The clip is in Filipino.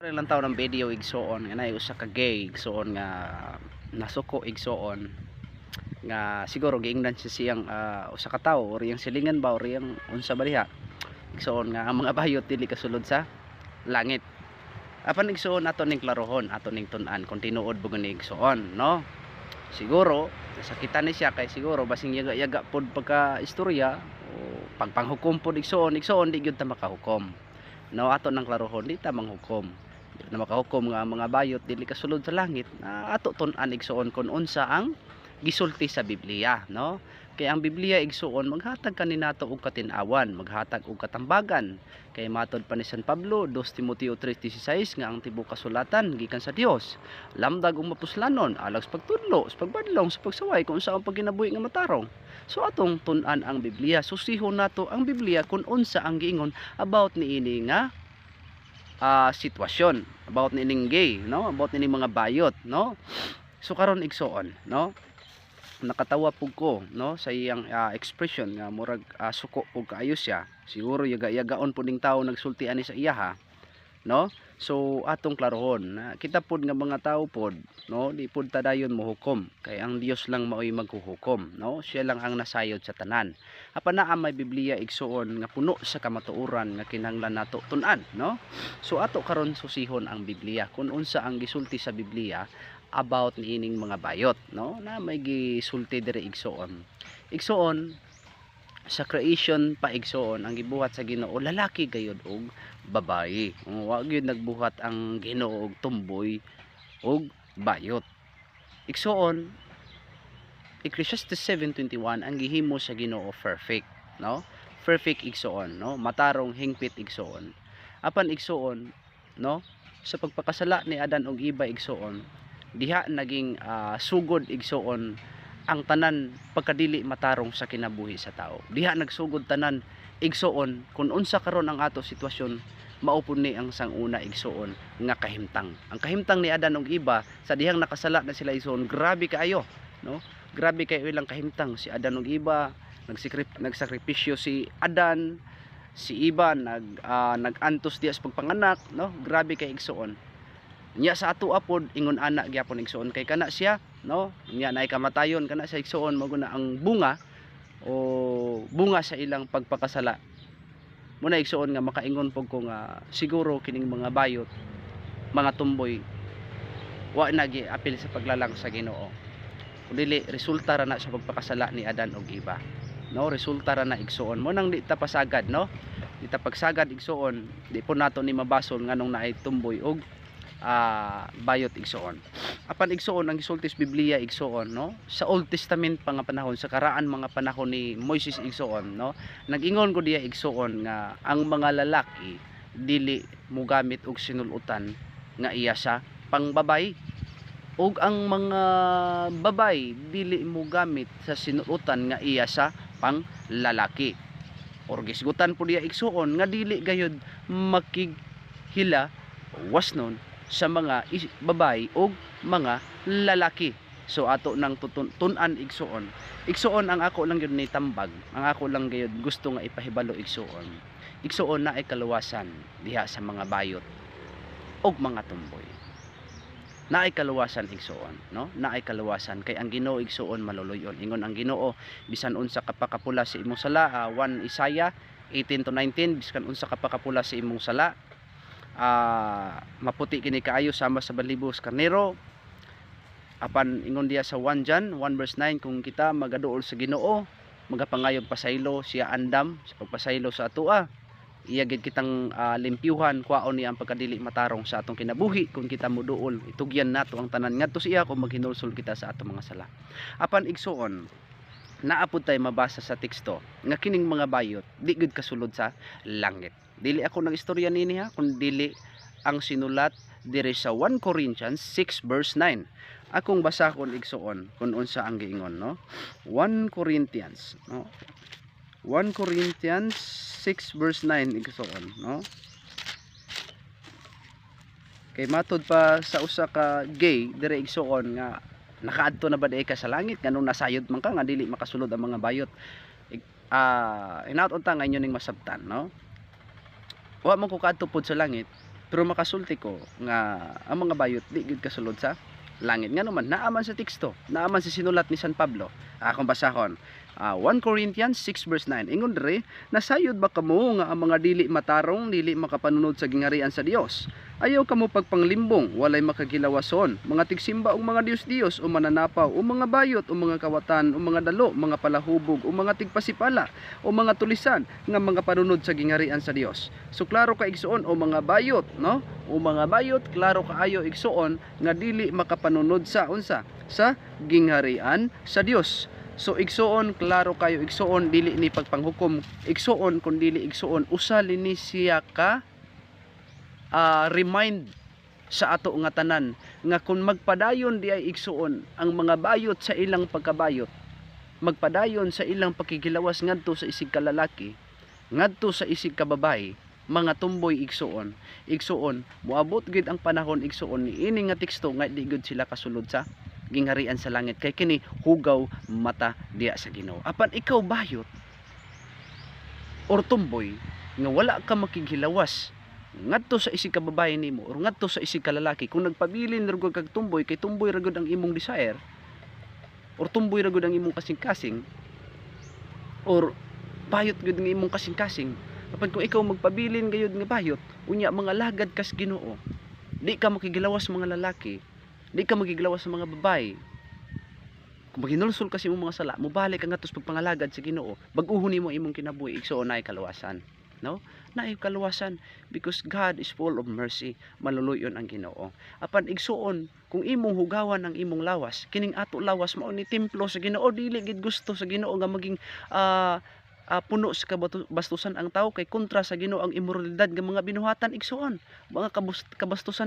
Ilang taon ng video igsoon nga nay usa ka gay igsoon nga nasuko igsoon nga siguro giingnan siya siyang usa ka tawo or yang silingan ba or yang unsa ba diha igsoon nga ang mga bayot dili kasulod sa langit. Apan igsoon ato ning klarohon, ato ning tun-an kung tinuod bugon ni igsoon, no? Siguro sakitan ni siya kay siguro basing yaga-yaga pod pagka istorya o pagpanghukom pod igsoon di gyud ta makahukom. No, ato nang klarohon di ta manghukom na makahukom nga mga bayot dili kasulod sa langit ato tun-an igsuon kung unsa ang gisulti sa Biblia, no? Kay ang Biblia igsuon maghatag kaninato og katin-awan, maghatag og katambagan. Kay matod pa ni San Pablo 2 Timoteo 3:16 nga ang tibuok kasulatan gikan sa Dios, lamdag og mapuslanon, alag sa pagtudlo, sa pagbadlong, sa pagsaway kung unsa ang pagkinabuhi nga matarong. So atong tun-an ang Biblia, susihon nato ang Biblia kung unsa ang giingon about niini nga sitwasyon, about nining gay, no? About nining mga bayot, no? So karon igsoon, no? Nakatawa pug ko, no, sa iyang expression nga murag suko pug kaayo siya. Siguro yaga-yagaon pud ning tawo nagsulti ani sa iya, ha, no? So atong klarohon na kita pud nga mga tawo pod, no, di pud ta dayon mohukom kay ang Dios lang maoy maghuhukom, no? Siya lang ang nasayod sa tanan. Apan naa may Biblia igsuon nga puno sa kamatuoran nga kinahanglan nato tun-an, no? So ato karon susihon ang Biblia kung unsa ang gisulti sa Biblia about niining mga bayot, no, na may gisulti diri igsuon. Igsuon sa creation pa igsuon ang gibuhat sa Ginoo lalaki gayud og babayi. Wa gyud nagbuhat ang Ginoo og tumboy og bayot. Igsuon Ecclesiastes 7:21 ang gihimo sa Ginoo perfect, no? Perfect igsuon, no? Matarong hingpit igsuon. Apan igsuon, no, sa pagpakasala ni Adan og Eva igsuon, diha naging sugod igsuon ang tanan pagkadili matarong sa kinabuhi sa tao. Diha nagsugod tanan igsuon kung unsa karon ang ato sitwasyon, maupon ni ang sanguna igsuon nga kahimtang. Ang kahimtang ni Adan ug Eva sa dihang nakasala na sila igsuon, grabe kaayo, no? Grabe kayo ilang kahimtang. Si Adan ug Eva nagsakripisyo, si Adan, si Eva nagantos diya sa pagpanganak, no? Grabe kay igsuon. Nya sa ato apod ingon ana gyapon igsuon kay kana siya, no? Nya naay kamatayon kana sa igsuon mao na ang bunga o bunga sa ilang pagpakasala. Muna igsuon nga makaingon pug ko nga siguro kining mga bayot, mga tumboy wa na giapil sa paglalang sa Ginoo. Dili resulta ra na sa pagpakasala ni Adan ug Eva. No, resulta ra na igsuon. Mo nang di ta pasagad, no? Di ta pagsagad igsuon, di po nato ni mabasol nganong naay tumboy ug bayot igsuon. Apan igsuon ang gisulti sa Biblia igsuon, no, sa Old Testament pa nga panahon, sa karaan mga panahon ni Moises igsuon, no, nag-ingon ko diya igsuon nga ang mga lalaki dili mogamit og sinulutan nga iya sa pangbabay, ug ang mga babay dili mogamit sa sinulutan nga iya sa panglalaki. Or gisgutan po diya igsuon nga dili gayud makighila wasnon sa mga babae o mga lalaki. So ato nang tun-an igsuon. Igsuon ang ako lang gyud ni tambag, ang ako lang gyud gusto nga ipahibalo igsuon. Igsuon na ay kaluwasan diha sa mga bayot og mga tumboy. Na ay kaluwasan igsuon, no? Na ay kaluwasan kay ang Ginoo igsuon maluluyon. Ingon ang Ginoo bisan unsa ka pakapula sa imong sala, 1 Isaiah 18-19, bisan unsa ka pakapula sa imong sala, maputi kini kaayo sama sa balibos karnero. Apan ingon diya sa 1 John 1:9 kung kita magaduol sa Ginoo magapangayog pasaylo siya andam sa pagpasaylo sa atoa, iya gid kitang limpyuhan kwaon niya ang pagkadili matarong sa atong kinabuhi kung kita moduol itugyan nato ang tanan ngadto siya kung maghinulsol kita sa atong mga sala. Apan igsuon naapod tay mabasa sa teksto nga kining mga bayot di gud kasulod sa langit. Dili ako nang istorya nini, ha, kun dili ang sinulat diri sa 1 Corinthians 6:9. Akong basahon igsuon kun unsa ang giingon, no? 1 Corinthians, no? 1 Corinthians 6:9 igsuon, no? Kay matod pa sa usa ka gay diri igsuon nga nakaadto na ba ka sa langit nganong nasayod man ka nga dili makasulod ang mga bayot. Hinaut unta nga inyo ning masabtan, no? Wa mo ko kadto pod sa langit Pero makasulti ko nga ang mga bayot di gid kasulod sa langit nga naman naaman sa teksto, naaman sa sinulat ni San Pablo. Akong basahon. 1 Corinthians 6 verse 9. Ingon diri, nasayod ba kamo nga ang mga dili matarong, dili makapanunod sa gingarian sa Dios? Ayaw kamo pagpanglimbong, walay makagilawason, mga tigsimba o mga Dios-Dios o mananapaw o mga bayot o mga kawatan o mga dalo, mga palahubog o mga tigpasipala o mga tulisan nga mga panunod sa gingarian sa Dios. So klaro ka igsuon o mga bayot, no? O mga bayot, klaro kaayo igsuon nga dili makapanunod sa unsa sa gingharian sa Dios. So igsuon, klaro kayo igsuon, dili ni pagpanghukom igsuon, kun dili igsuon usali ni siya ka remind sa ato nga tanan nga kung magpadayon di ay igsuon ang mga bayot sa ilang pagkabayot, magpadayon sa ilang pakigilawas ngadto sa isig kalalaki, ngadto sa isig kababayi, mga tumboy igsuon, moabot gid ang panahon igsuon ni ini nga teksto nga di gud sila kasulod sa gingharian sa langit kay kini hugaw mata diya sa Ginoo. Apan ikaw bayot or tumboy nga wala ka makighilawas ngadto sa isig kababaye nimo or ngadto sa isig kalalaki, kung nagpabilin ra gud kag tumboy kay tumboy ra gud ang imong desire or tumboy ra gud ang imong kasing-kasing or bayot gud ang imong kasing-kasing, apan kung ikaw magpabilin gayud nga bayot unya mga lagad kas Ginoo, di ka makigilawas mga lalaki, di ka magigilawas sa mga babae. Kung maginulsol kasi mong mga sala, mubalik ka nga tos pagpangalagad sa Ginoo, bag-uhon nimo imong kinabuhi, igsuon naay kaluwasan. No? Naay kaluwasan because God is full of mercy, maluluyon ang Ginoo. Apan igsuon, kung imong hugawan ang imong lawas, kining ato lawas mao ni templo sa Ginoo, dili gid gusto sa Ginoo nga maging puno sa kabastusan ang tao, kay kontra sa Ginoo ang immoralidad nga mga binuhatan igsuon, mga kabastusan